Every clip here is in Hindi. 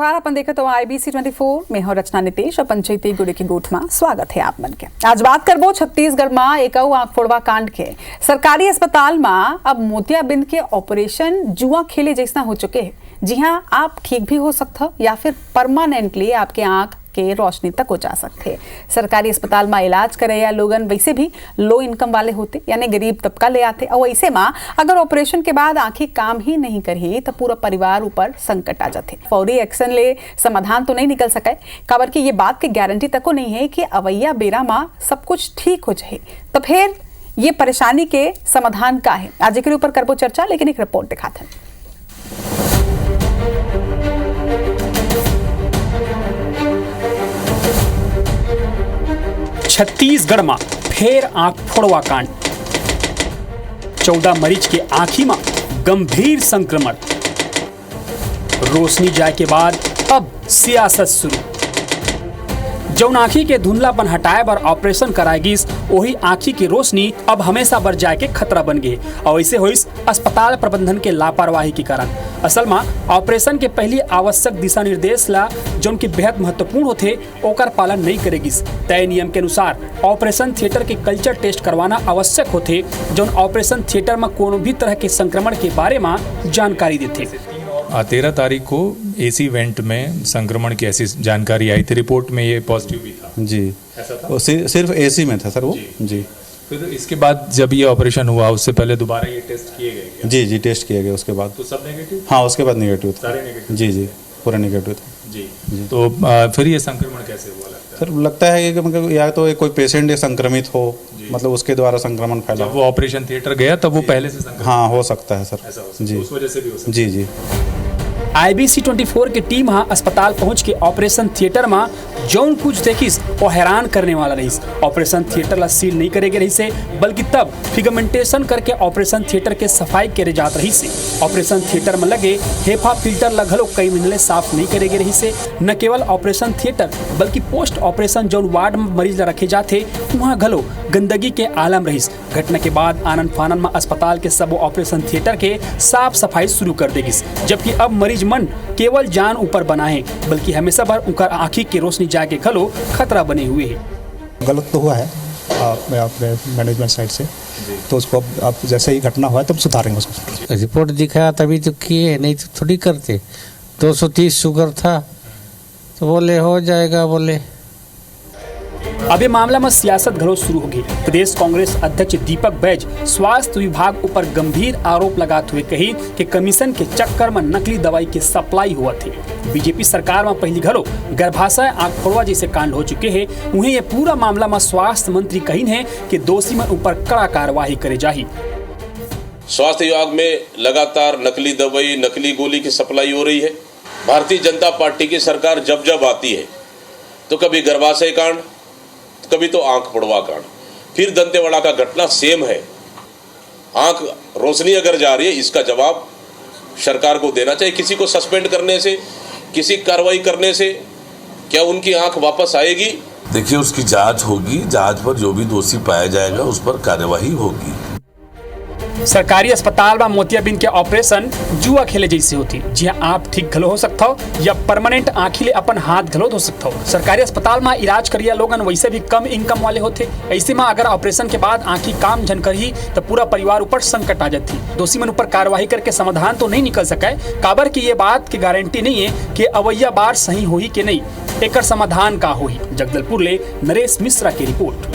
जोहार अपन देखत हो IBC 24 में हो रचना नितेश और पंचायती गुड़ी की गोठ में स्वागत है आप मन के। आज बात करबो छत्तीसगढ़ में एक आंख फोड़वा कांड के। सरकारी अस्पताल में अब मोतियाबिंद के ऑपरेशन जुआ खेले जैसा हो चुके हैं। जी हाँ, आप ठीक भी हो सकते हो या फिर परमानेंटली आपके आंख के रोशनी तक हो जा सकते। सरकारी अस्पताल में इलाज करे या लोगन वैसे भी लो इनकम वाले होते यानी गरीब तबका ले आते और ऐसे में अगर ऑपरेशन के बाद आंखें काम ही नहीं करी तो पूरा परिवार ऊपर संकट आ जाते। फौरी एक्शन ले समाधान तो नहीं निकल सके, काबर की ये बात की गारंटी तक नहीं है कि अवैया बेरा में सब कुछ ठीक हो जाए। तो फिर ये परेशानी के समाधान का है, आज के ऊपर करबो चर्चा, लेकिन एक रिपोर्ट दिखाते हैं। छत्तीसगढ़ में फिर आंख फोड़वा कांड। 14 मरीज के आंखी में गंभीर संक्रमण। रोशनी जाए के बाद अब सियासत शुरू। जौन आंखी के धुंधलापन हटाए बर ऑपरेशन कराएगी, वही आंखी की रोशनी अब हमेशा बढ़ जाए के खतरा बन गई और ऐसे हुई अस्पताल प्रबंधन के लापरवाही के कारण। असल में ऑपरेशन के पहले आवश्यक दिशा निर्देश ला जौन की बेहद महत्वपूर्ण होते ओकर पालन नहीं करेगी। तय नियम के अनुसार ऑपरेशन थिएटर के कल्चर टेस्ट करवाना आवश्यक होते जौन ऑपरेशन थिएटर में कोनो भी तरह के संक्रमण के बारे में जानकारी देते। 13 तारीख को AC वेंट में संक्रमण की ऐसी जानकारी आई थी, रिपोर्ट में ये पॉजिटिव भी था जी। ऐसा था? वो सिर्फ AC में था सर वो जी। फिर इसके बाद जब ये ऑपरेशन हुआ उससे पहले दोबारा ये टेस्ट किए गए क्या? जी टेस्ट किए गए उसके बाद। तो सब नेगेटिव? हाँ, उसके बाद नेगेटिव था। सारे नेगेटिव? जी पूरा नेगेटिव था जी। तो फिर ये संक्रमण कैसे हुआ लगता है? सर लगता है कि मतलब या तो कोई पेशेंट संक्रमित हो, मतलब उसके द्वारा संक्रमण फैला। जब वो ऑपरेशन थिएटर गया तब वो पहले से संक्रमित? हाँ, हो सकता है सर। ऐसा हो सकता है, जी उस वजह से भी हो सकता है। जी। IBC 24 की टीम यहाँ अस्पताल पहुंच के ऑपरेशन थिएटर में जौन कुछ देखिस वो हैरान करने वाला रही। ऑपरेशन थिएटर ला सील नहीं करेगे रही से, बल्कि तब फिगमेंटेशन करके ऑपरेशन थिएटर के सफाई करे जात रही से। ऑपरेशन थिएटर में लगे हेफा फिल्टर लगलो कई महीने साफ नहीं करेगे रही से। न केवल ऑपरेशन थिएटर बल्कि पोस्ट ऑपरेशन जौन वार्ड में मरीज ला रखे जाते वहाँ घलो गंदगी के आलम रही। घटना के बाद आनंद फानन में अस्पताल के सब ऑपरेशन थिएटर के साफ सफाई शुरू कर देगी, जबकि अब मरीज मन केवल जान ऊपर बना है बल्कि हमेशा भर उनका आंखी की रोशनी जाके खलो खतरा बने हुए है। गलत तो हुआ है अपने मैनेजमेंट साइड से, तो उसको अब जैसे ही घटना हुआ तब सुधारेंगे उसको। रिपोर्ट दिखाया तभी तो किए, नहीं तो थोड़ी करते। 230 शुगर था तो बोले हो जाएगा बोले। अब ये मामला में सियासत घलो शुरू होगी। प्रदेश कांग्रेस अध्यक्ष दीपक बैज स्वास्थ्य विभाग ऊपर गंभीर आरोप लगाते हुए कही कि कमीशन के चक्कर में नकली दवाई के सप्लाई हुआ थे। बीजेपी सरकार में पहली घलो गर्भाशय आंख फोड़वा जैसे कांड हो चुके हैं, उन्हें ये पूरा मामला में स्वास्थ्य मंत्री कही है कि दोषी मन ऊपर कड़ा कार्रवाई करे जाही। स्वास्थ्य विभाग में लगातार नकली दवाई, नकली गोली की सप्लाई हो रही है। भारतीय जनता पार्टी की सरकार जब जब आती है तो कभी गर्भाशय कांड, कभी तो आंख फोड़वा कांड, फिर दंतेवाड़ा का घटना सेम है। आंख रोशनी अगर जा रही है, इसका जवाब सरकार को देना चाहिए। किसी को सस्पेंड करने से, किसी कार्रवाई करने से क्या उनकी आंख वापस आएगी? देखिए, उसकी जांच होगी, जांच पर जो भी दोषी पाया जाएगा उस पर कार्यवाही होगी। सरकारी अस्पताल में मोतियाबिंद के ऑपरेशन जुआ खेले जैसे होती। जी हाँ, आप ठीक घलो हो सकता हो या परमानेंट आंखी ले अपन हाथ घलो धो सकता हो। सरकारी अस्पताल में इलाज करिया लोगन वैसे भी कम इनकम वाले होते, ऐसे में अगर ऑपरेशन के बाद आंखी काम झन करी तो पूरा परिवार ऊपर संकट आ जाती। दोषी मन ऊपर कार्रवाई करके समाधान तो नहीं निकल सके, काबर की ये बात की गारंटी नहीं है कि अवैया बार सही होही कि नहीं, एकर समाधान का होही। जगदलपुर ले नरेश मिश्रा की रिपोर्ट।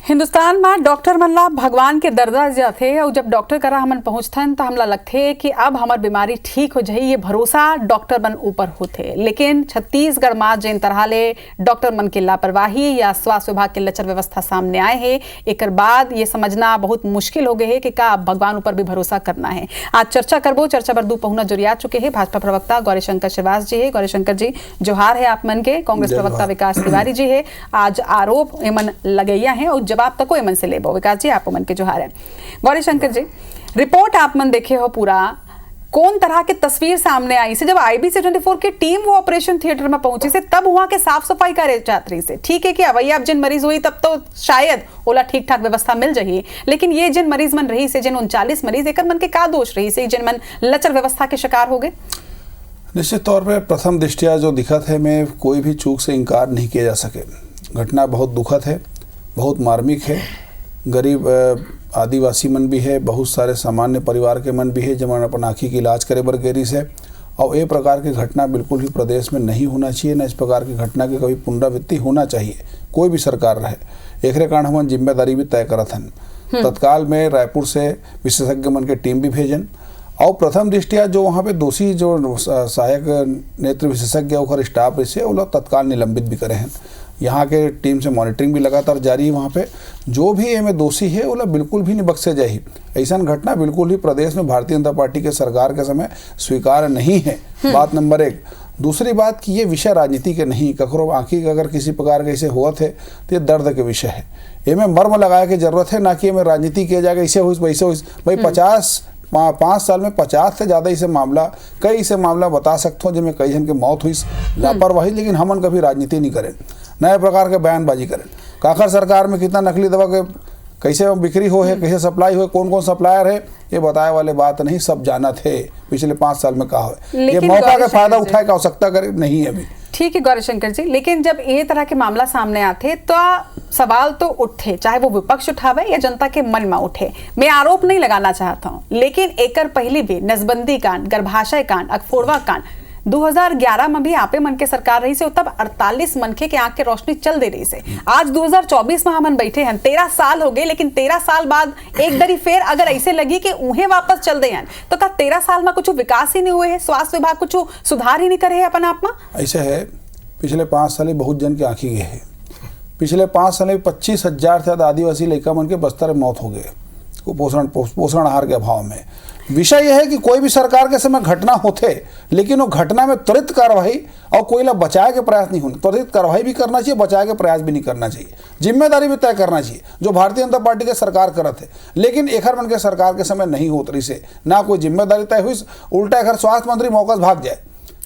हिंदुस्तान में डॉक्टर मनला भगवान के दर्जा जाते और जब डॉक्टर करा हमन पहुंचथन तो हमला लगथे कि अब हमार बीमारी ठीक हो जाए, ये भरोसा डॉक्टर मन ऊपर होते। लेकिन छत्तीसगढ़ में जिन तरह ले डॉक्टर मन की लापरवाही या स्वास्थ्य विभाग के लचर व्यवस्था सामने आए हैं, एक बाद ये समझना बहुत मुश्किल हो गए है कि का भगवान ऊपर भी भरोसा करना है। आज चर्चा करबो, चर्चा पर दू पहुना जुड़िया चुके हैं। भाजपा प्रवक्ता गौरीशंकर श्रीवास जी है। गौरीशंकर जी जोहार है आप मन के। कांग्रेस प्रवक्ता विकास तिवारी जी है। आज आरोप एमन लगैया है और जवाब तक मन से लेबो। विकास जी आप मन के जोहार है। गौरीशंकर जी, रिपोर्ट आप मन देखे हो पूरा, कौन तरह की तस्वीर सामने आई से जब IBC 24 की टीम वो ऑपरेशन थिएटर में पहुंची से तब वहां के साफ सफाई करे जात रही से। ठीक है कि अवैया अब जिन मरीज हुई तब तो शायद ओला ठीक ठाक व्यवस्था मिल जाही, लेकिन ये जिन मरीज मन रही से जिन 39 मरीज एक मन के का दोष रही से जिन मन लचर व्यवस्था के शिकार हो गए। निश्चित तौर पर प्रथम दृष्टिया जो दिखत है में कोई भी चूक से इनकार नहीं किया जा सके। घटना बहुत दुखद है, बहुत मार्मिक है। गरीब आदिवासी मन भी है, बहुत सारे सामान्य परिवार के मन भी है जब अपन आँखी की इलाज करे बर गेरी से। और ये प्रकार की घटना बिल्कुल ही प्रदेश में नहीं होना चाहिए, न इस प्रकार की घटना की कभी पुनरावृत्ति होना चाहिए, कोई भी सरकार रहे। एक कारण हम जिम्मेदारी भी तय करत हन। तत्काल में रायपुर से विशेषज्ञ मन के टीम भी भेजन और प्रथम दृष्टिया जो वहाँ पे दोषी जो सहायक नेत्र विशेषज्ञ और स्टाफ से वो लोग तत्काल निलंबित भी करे हैं। यहाँ के टीम से मॉनिटरिंग भी लगातार जारी है। वहाँ पे जो भी एमे दोषी है वो लोग बिल्कुल भी नहीं बख्शे जाही। ऐसा घटना बिल्कुल ही प्रदेश में भारतीय जनता पार्टी के सरकार के समय स्वीकार नहीं है। बात नंबर 1। दूसरी बात कि ये विषय राजनीति के नहीं, ककरो आँखी अगर किसी प्रकार के ऐसे हुआ थे तो ये दर्द के विषय है। इनमें मर्म लगाए की जरूरत है, ना कि इनमें राजनीति किया जाएगा ऐसे हुई वैसे हुई। भाई 5 साल में 50 से ज़्यादा इसे मामला कई इसे मामला बता सकते हो जिनमें कई जन की मौत हुई लापरवाही, लेकिन हमन कभी राजनीति नहीं करें, नए प्रकार के बयानबाजी करें। काखर सरकार में कितना नकली दवा के कैसे बिक्री हो है, कैसे सप्लाई हो, कौन कौन सप्लायर है, ये बताए वाले बात नहीं, सब जाना थे पिछले 5 साल में कहा है। ये मौका का फायदा उठाए का आवश्यकता करे नहीं है अभी। ठीक है गौरीशंकर जी, लेकिन जब ये तरह के मामला सामने आते तो सवाल तो उठे, चाहे वो विपक्ष उठावे या जनता के मन में उठे। मैं आरोप नहीं लगाना चाहता हूँ, लेकिन एकर पहले भी नसबंदी कांड, गर्भाशय कांड, अखफोड़वा कांड 2011 में भी आपे मन के सरकार रही से, तब 48 मनखे के आंख के रोशनी चल दे रही से। आज 2024 में हमन बैठे हैं, 13 साल हो गए, लेकिन 13 साल बाद एक दरी फेर अगर ऐसे लगी कि उन्हें वापस चल दे हैं तो क्या 13 साल में कुछ विकास ही नहीं हुए है? स्वास्थ्य विभाग कुछ सुधार ही नहीं करे है अपन आप में? ऐसे है, पिछले 5 साल में बहुत जन की आंखी गए है। पिछले 5 साल में 25,000 से ज्यादा आदिवासी लड़का मन के बस्तर में मौत हो गए पोषण आहार के अभाव में। विषय यह है कि कोई भी सरकार के समय घटना होते, लेकिन वो घटना में त्वरित कार्रवाई और कोई ला बचाए के प्रयास नहीं होने। त्वरित कार्रवाई भी करना चाहिए, बचाए के प्रयास भी नहीं करना चाहिए, जिम्मेदारी भी तय करना चाहिए जो भारतीय जनता पार्टी के सरकार करत है। लेकिन एखर मन के सरकार के समय नहीं होत रही से, ना कोई जिम्मेदारी तय हुई, उल्टा एखर स्वास्थ्य मंत्री मौका से भाग जाए।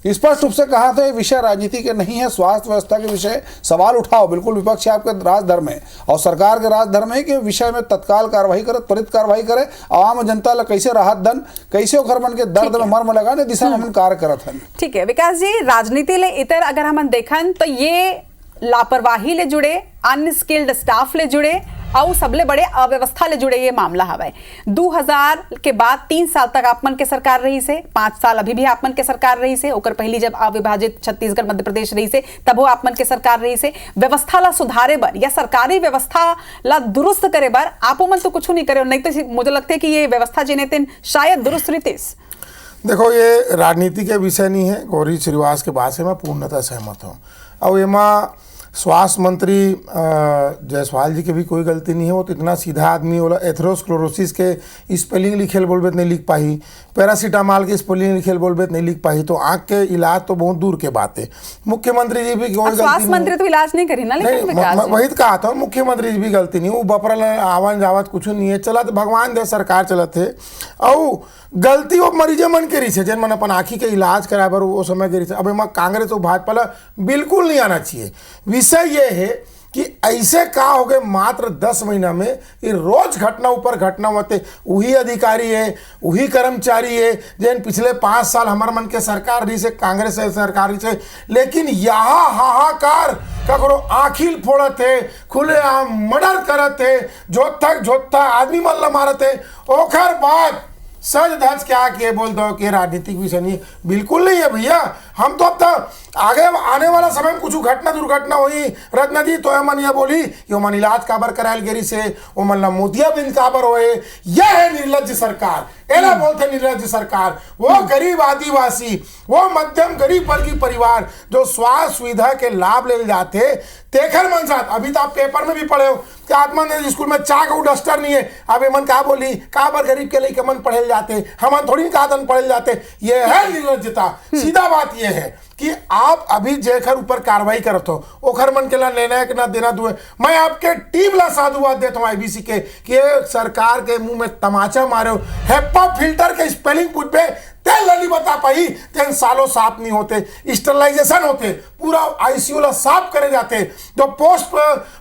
स्पष्ट रूप से कहा था ये विषय राजनीति के नहीं है, स्वास्थ्य व्यवस्था के विषय सवाल उठाओ। बिल्कुल विपक्ष आपके राजधर्म है और सरकार के राजधर्म है कि विषय में तत्काल कार्रवाई करे, त्वरित कार्रवाई करे, आम जनता ला कैसे राहत दन, कैसे ओखर मन के दर्द में मर्म लगाने दिशा में हम कार्य करत हन। ठीक है विकास जी, राजनीति ले इतर अगर हम देखन तो ये लापरवाही ले जुड़े, अनस्किल्ड स्टाफ ले जुड़े और सबले बड़े अव्यवस्था ले जुड़े ये मामला हवा। 2000 के बाद 3 साल तक आपमन के सरकार रही से, 5 साल अभी भी आपमन के सरकार रही से, ओकर पहली जब अविभाजित छत्तीसगढ़ मध्य प्रदेश रही से तब वो आपमन के सरकार रही से। व्यवस्था ला सुधारे बर या सरकारी व्यवस्था ला दुरुस्त करे बर आपो मन तो कुछ नहीं करे, नहीं तो मुझे लगता है कि ये व्यवस्था जिन्हें दिन शायद दुरुस्त रहती। देखो ये राजनीति के विषय नहीं है, गौरी श्रीवास के बात से मैं पूर्णतः सहमत हूँ। और एमा स्वास्थ्य मंत्री जायसवाल जी की भी कोई गलती नहीं है, वो तो इतना सीधा आदमी बोला। एथेरोस्क्लेरोसिस के स्पेलिंग लिखेल बोलबे नहीं लिख पाही, पैरासीटामॉल के स्पेलिंग लिखेल बोलबे नहीं लिख पाही, तो आँख के इलाज तो बहुत दूर के बात है। मुख्यमंत्री जी भी कोई स्वास्थ्य मंत्री तो इलाज नहीं करी ना, लेकिन वही तो कहा था, मुख्यमंत्री जी भी गलती नहीं, वो बपरल आवन जावत कुछ नहीं है, चला तो भगवान दे सरकार चलत है। और गलती वो मरीजे मन के रही है जिन मन अपन आँखी के इलाज कराए बर वो समय के रही है। अब एमा कांग्रेस और भाजपा ला बिल्कुल नहीं आना चाहिए। विषय ये है कि ऐसे का हो गए मात्र 10 महीना में ये रोज घटना ऊपर घटना होते। वही अधिकारी है, वही कर्मचारी है जिन पिछले 5 साल हमारे मन के सरकार रही से, कांग्रेस सरकार रही से, लेकिन यहाँ हाहाकार ककरो आखिल फोड़त है, खुले आम मर्डर करत है, जोत्था आदमी मन मारत है। ओखर बाद सच धज क्या किए बोल दो कि राजनीतिक विषय नहीं, बिल्कुल नहीं है भैया। हम तो अब तक आगे आने वाला समय में कुछ घटना दुर्घटना हुई रत्न दी तो मन यह बोली कि मन इलाज काबर करायल गेरी से, वो मन मोतिया बिंद काबर होए। यह है निर्लज सरकार, एला बोलते निर्लज सरकार। वो गरीब आदिवासी, वो मध्यम गरीब वर्गीय परिवार जो स्वास्थ्य सुविधा के लाभ ले जाते तेखर मन साथ। अभी तो आप पेपर में भी पढ़े हो कि आत्मा स्कूल में चाक और डस्टर नहीं है। अब ये मन कहा बोली काबर गरीब के लिए मन पढ़े जाते, हम थोड़ी कहा पढ़े जाते। ये है निर्लजता, सीधा बात ये है। कि आप अभी जेखर ऊपर कार्रवाई करत हो ओखर मन के ला निर्णय ना देना दुए। मैं आपके टीम ला साधुवाद देता हूँ आईबीसी के कि ये सरकार के मुंह में तमाचा मारे हो। हेप्पा फिल्टर के स्पेलिंग पूछ पे तेल नहीं बता पाई, तेल सालों साफ नहीं होते, स्टरलाइजेशन होते, पूरा आईसीयू ला साफ करे जाते, जो पोस्ट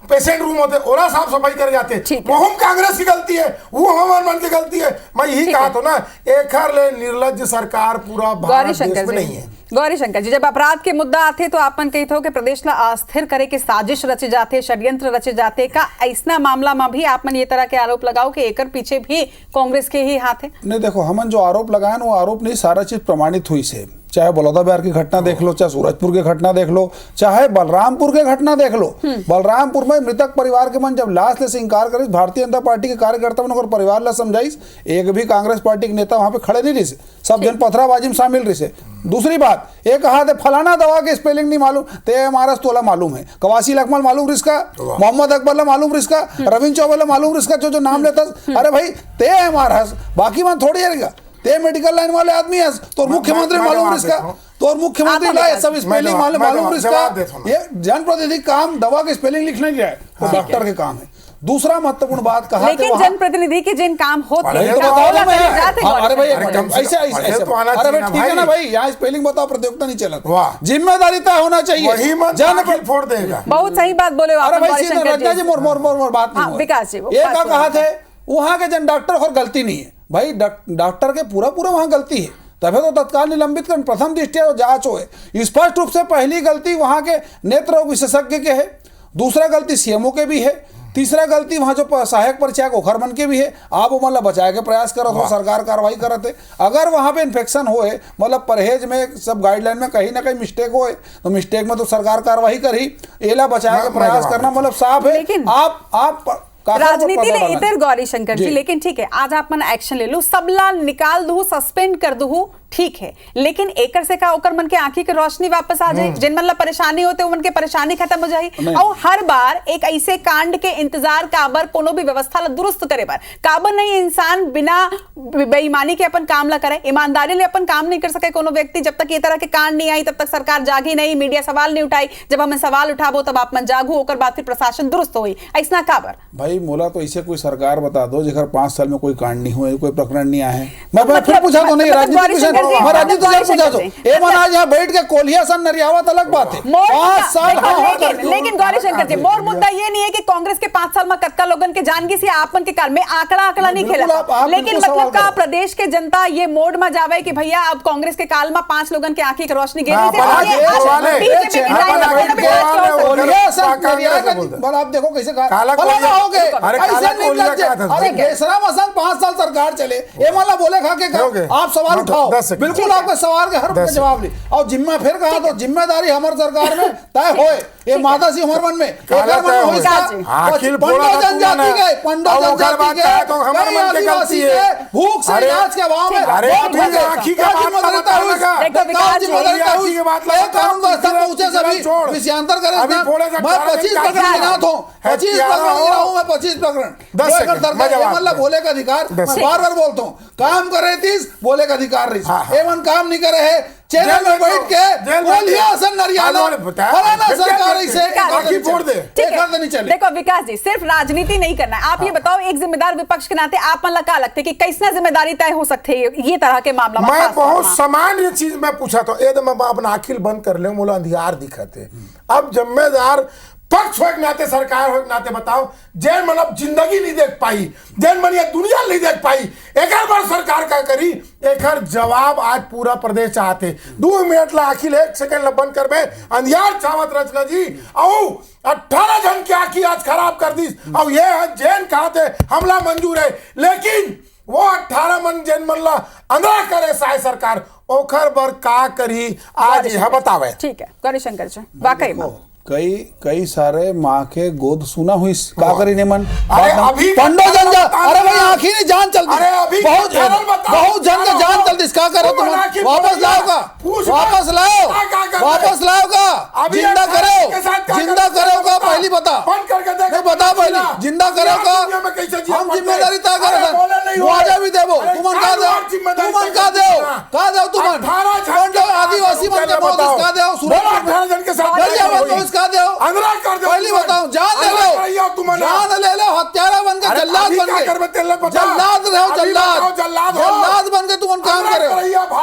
पेशेंट रूम होते ओला साफ सफाई करे जाते। वो हम कांग्रेस की गलती है, वो हमारे मन की गलती है। मैं यही कहा तो ना, एक हर ले निर्लज सरकार पूरा भारत देश में नहीं है। गौरी शंकर जी, जब अपराध के मुद्दा आते तो आपन कही थो कि प्रदेश ला अस्थिर करे के साजिश रचे जाते, षड्यंत्र रचे जाते का ऐसा मामला में भी आपन ये तरह के आरोप लगाओ कि एकर पीछे भी कांग्रेस के ही हाथ है? नहीं देखो, हमन जो आरोप लगाए वो आरोप नहीं, सारा चीज प्रमाणित हुई से। चाहे बलौदा बिहार की घटना देख लो, चाहे सूरजपुर की घटना देख लो, चाहे बलरामपुर की घटना देख लो। बलरामपुर में मृतक परिवार के मन जब लाश ले से इंकार करे, भारतीय जनता पार्टी के कार्यकर्ता और परिवार ला समझाइस, एक भी कांग्रेस पार्टी के नेता वहां पे खड़े नहीं रही, सब जन पथराबाजी में शामिल रही। दूसरी बात, एक कहा थे फलाना दवा के स्पेलिंग नहीं मालूम, ते हमारा तोला मालूम है, कवासी लकमल मालूम रिसका, मोहम्मद अकबर मालूम रिसका, रविंद्र चौबे मालूम रिसका, जो नाम लेता। अरे भाई ते हमारा, बाकी मन थोड़ी है, ते मेडिकल लाइन वाले आदमी है, तो मुख्यमंत्री मालूम रिसका, तो मुख्यमंत्री लाए सब स्पेलिंग मालूम रिसका। ये जनप्रतिनिधि काम दवा के स्पेलिंग लिखना ही है, वो डॉक्टर के काम है। दूसरा महत्वपूर्ण बात कहा, लेकिन जनप्रतिनिधि के जिन काम होते हैं अरे भाई ऐसे अरे भाई ठीक है ना भाई, यहाँ स्पेलिंग बताओ, प्रतियोगिता नहीं चला, जिम्मेदारी तय होना चाहिए। फोड़ देगा। बहुत सही बात बोले अरे भाई रत्ना जी मोर बात नहीं, विकास जी एक कहा थे वहां के जन डॉक्टर और गलती नहीं है भाई, डॉक्टर के पूरा वहां गलती है, तभी तो तत्काल निलंबित कर प्रथम दृष्टिया जांच हो। स्पष्ट रूप से पहली गलती वहां के नेत्र रोग विशेषज्ञ के है, दूसरा गलती सीएमओ के भी है, तीसरा गलती वहां जो सहायक परिचायक ओखरमन के भी है। आप वो मतलब बचाए के प्रयास करो तो सरकार कार्रवाई करते। अगर वहां पे इन्फेक्शन होए, मतलब परहेज में सब गाइडलाइन में कहीं ना कहीं मिस्टेक होए, तो मिस्टेक में तो सरकार कार्रवाई करी, एला बचाए के प्रयास करना मतलब साफ है। आप राजनीति ले इधर गौरी शंकर जी, लेकिन ठीक है, आज आप मन एक्शन ले लो, सबला निकाल दू, सस्पेंड कर दू, ठीक है, लेकिन एकर से का ओकर मन के आंखी के रोशनी वापस आ जाए, जिन मन ला परेशानी होते उन के परेशानी खत्म हो जाए। और हर बार एक ऐसे कांड के इंतजार काबर कोनो भी व्यवस्था ला दुरुस्त करे बार, काबर नहीं इंसान बिना बेईमानी के अपन काम ला करे, ईमानदारी ले अपन काम नहीं कर सके कोनो व्यक्ति, जब तक ये तरह के कांड नहीं आई तब तक सरकार जागी नहीं, मीडिया सवाल नहीं उठाई, जब हमें सवाल उठाबो तब आप मन जागू, ओकर बाद फिर प्रशासन दुरुस्त होई, ऐसा काबर? भाई मोला तो ऐसे कोई सरकार बता दो जेकर 5 साल में कोई कांड नहीं हुए, कोई प्रकरण नहीं आए। मैं फिर पूछा तो नहीं, राजनीति पूछा तो ए मन आज यहाँ बैठ के कोलिया सन नरियावत अलग बात है। 5 साल लेकिन गौरी शंकर जी, मोर मुद्दा ये नहीं है कि कांग्रेस के 5 साल में कत्ता लोगन के जानगी से आपन के काल में आंकड़ा नहीं खेला, लेकिन मतलब का प्रदेश के जनता ये मोड में जावे कि भैया अब कांग्रेस के काल में 5 लोगन के आंखी की रोशनी गिरी। आप देखो कैसे अरे बेशरम असन 5 साल सरकार चले, ये मतलब बोले खा के आप सवाल उठाओ, बिल्कुल आपके सवाल के हर जवाब ली। और जिम्मा फिर कहा तो जिम्मेदारी हमारे सरकार में तय होए, ये माता सी उमर मन में पंडो जनजाति के कई आदिवासी के भूख से इलाज के अभाव में विषयांतर करे। मैं 25 प्रकरण गिनाता हूँ, 25 प्रकरण गिना हूँ मैं, 25 प्रकरण मतलब बोले का अधिकार, मैं बार बोलता हूँ, काम करे 30 बोले का अधिकार रही, एवं काम नहीं करे है, चैनल में बैठ के बोलिया सन नरियाना फलाना सरकार इसे आंखी फोड़ दे, नहीं चले। देखो विकास जी, सिर्फ राजनीति नहीं करना है, आप ये बताओ एक जिम्मेदार विपक्ष के नाते आप मन क्या लगता है कि कैसे जिम्मेदारी तय हो सकती है ये तरह के मामला में? मैं बहुत सामान्य चीज मैं पूछा तो मैं अपना आखिल बंद कर ले, मोला अंधियार दिखते। अब जिम्मेदार पक्ष हो नाते, सरकार हो नाते बताओ, जैन मन अब जिंदगी नहीं देख पाई, जैन मन ये दुनिया नहीं देख पाई, एक बार सरकार का करी, एक जवाब आज पूरा प्रदेश चाहते। 2 मिनट ला आखिल 1 सेकंड ला बंद कर में अंधियार चावत रचना जी, औ 18 जन की आखी आज खराब कर दी, और ये जैन कहते हमला मंजूर है, लेकिन वो 18 मन जैन मन ला अंदर करे साय सरकार, ओखर बर का करी आज यह बतावे। ठीक है गौरी शंकर जी, वाकई में कई सारे माँ के गोद सुना हुई का करी ने मन अभी पंडो जन जा, अरे भाई आखिर नहीं जान चलती, बहुत जन का जान चलती, इसका करो तुम वापस लाओगा, वापस लाओगा, जिंदा करोगा पहली बता पहली जिंदा करोगा, हम जिम्मेदारी तय करें, मुआवजा भी देवो, तुमन का दो तुमन आदिवासी मन के बहुत इसका दो, अंदर कर दो। पहली बताओ, जान ले लो, जान ले लो, हत्यारा बन के, जल्लाद बन के, जल्लाद रहो, जल्लाद बन के तुम काम करे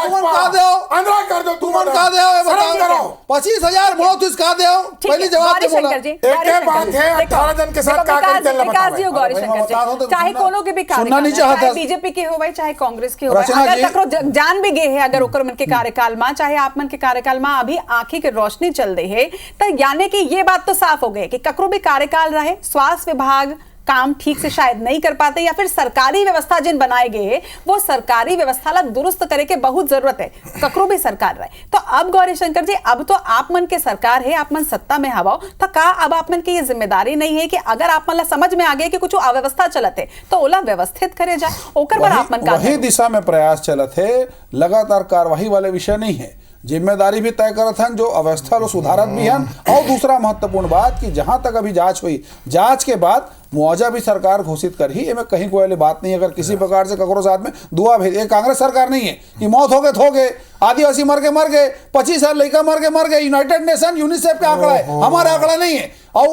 तुम कहा दे अंदर कर दो, तुम कहा दे बताओ 25,000 मौत कहा दे पहली जवाब दे बोला। एक बात है 18 जन के साथ क्या करते हैं विकास जी और गौरीशंकर जी, चाहे कोनो के भी कार्यकाल, चाहे बीजेपी के हो भाई, चाहे कांग्रेस के हो भाई, अगर ककरो जान भी गए है, अगर ओकर मन के कार्यकाल में, चाहे आप मन के कार्यकाल में अभी आंखी के रोशनी चल रही है, तो यानी कि ये बात तो साफ हो गई कि ककरो भी कार्यकाल रहे, स्वास्थ्य विभाग काम ठीक से शायद नहीं कर पाते, या फिर सरकारी व्यवस्था जिन बनाए गए वो सरकारी व्यवस्था ला दुरुस्त करे के बहुत जरूरत है, ककरो भी सरकार रहे। तो अब गौरीशंकर जी, अब तो आप मन के सरकार है, आप मन सत्ता में हवा, तो का अब आप मन की ये जिम्मेदारी नहीं है कि अगर आप मन ला समझ में आ गए कि कुछ अव्यवस्था चलत है तो ओला व्यवस्थित करे जाए, ओकर पर आप मन का वही दिशा में प्रयास चलत है, लगातार कार्यवाही वाले विषय नहीं है, जिम्मेदारी भी तय करत हन, जो अवस्था लो सुधारत भी हन। और दूसरा महत्वपूर्ण बात कि जहां तक अभी जांच हुई, जांच के बाद मुआवजा भी सरकार घोषित कर ही, एमें कहीं कोई वाली बात नहीं। अगर किसी प्रकार से ककरो साथ में दुआ भेज, ये कांग्रेस सरकार नहीं है कि मौत हो गए तो हो गए, आदिवासी मर गए, 25,000 लड़का मर गए, यूनाइटेड नेशन यूनिसेफ का आंकड़ा है, हमारा आंकड़ा नहीं है। और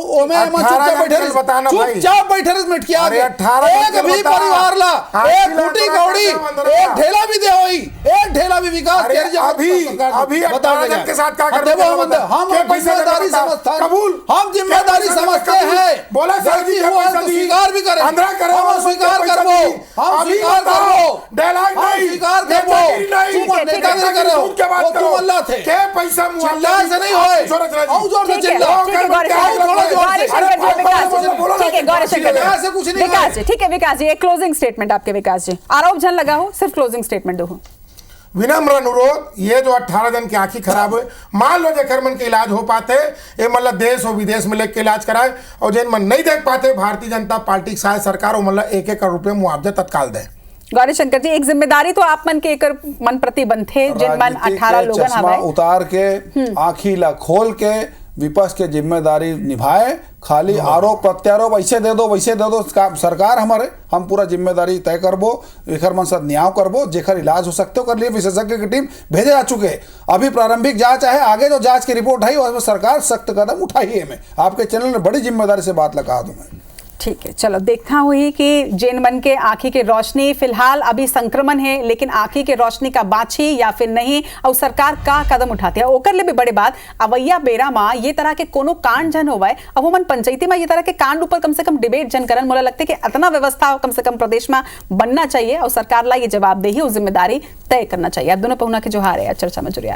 चुपचाप बैठे मिट किया, एक भी परिवार ला एक फूटी कौड़ी, एक ढेला भी दे होई, एक ढेला भी विकास अभी 18 जन के साथ क्या करते हैं? हम जिम्मेदारी समझते हैं, हम जिम्मेदारी समझते हैं, बोला गलती हुआ है तो स्वीकार भी करें, हम स्वीकार करबो, हम स्वीकार करबो, डायलॉग नहीं, स्वीकार करबो, तुम नेतागिरी करो, वो तुम अल्लाह थे, के पैसा चिल्ला से नहीं होए, और जोर से चिल्ला, ठीक है विकास जी, एक क्लोजिंग स्टेटमेंट आपके। विकास जी, आरोप जन लगा हो, सिर्फ क्लोजिंग स्टेटमेंट दो। विनम्र अनुरोध, ये जो 18 जन की आंखें खराब हुए, मान लो जेकर मन के इलाज हो पाते, ये मतलब देश और विदेश में लेके इलाज कराए, और जिन मन नहीं देख पाते, भारतीय जनता पार्टी शायद सरकार वो मतलब 1-1 करोड़ रुपये मुआवजा तत्काल दे। गौरीशंकर जी, एक जिम्मेदारी तो आप मन के एक मन प्रतिबंध थे, जिन मन 18 लोगन उतार के आंखी ला खोल के विपक्ष के जिम्मेदारी निभाए, खाली आरोप प्रत्यारोप ऐसे दे दो वैसे दे दो, सरकार हमारे, हम पूरा जिम्मेदारी तय करबो, एकर मन साथ न्याय करबो, जेकर इलाज हो सकते हो कर लिए, विशेषज्ञ की टीम भेजे जा चुके हैं। अभी प्रारंभिक जांच है, आगे जो जांच की रिपोर्ट आई उसमें सरकार सख्त कदम उठाई है। मैं आपके चैनल में बड़ी जिम्मेदारी से बात लगा दूं मैं। ठीक है, चलो देखा हुई कि जिन मन के आंखी के रोशनी, फिलहाल अभी संक्रमण है, लेकिन आंखी के रोशनी का बाछी या फिर नहीं, और सरकार का कदम उठाती है, ओकर ले भी बड़े बात अवैया बेरा माँ ये तरह के कोनो कांड जन होवे, अब वो मन पंचायती में ये तरह के कांड ऊपर कम से कम डिबेट जन करन, मुझे लगता है कि इतना व्यवस्था कम से कम प्रदेश में बनना चाहिए, और सरकार ला ये जवाबदेही और जिम्मेदारी तय करना चाहिए। आप दोनों पहुना के जोहार है चर्चा में जुड़े।